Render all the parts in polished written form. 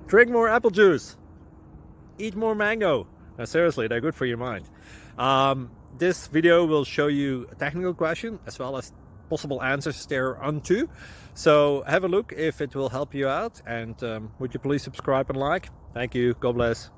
Drink more apple juice. Eat more mango. Seriously, they're good for your mind. This video will show you a technical question as well as possible answers thereunto. So have a look if it will help you out, and would you please subscribe and like? Thank you. God bless.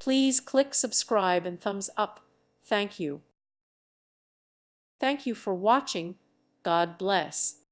Please click subscribe and thumbs up. Thank you. Thank you for watching. God bless.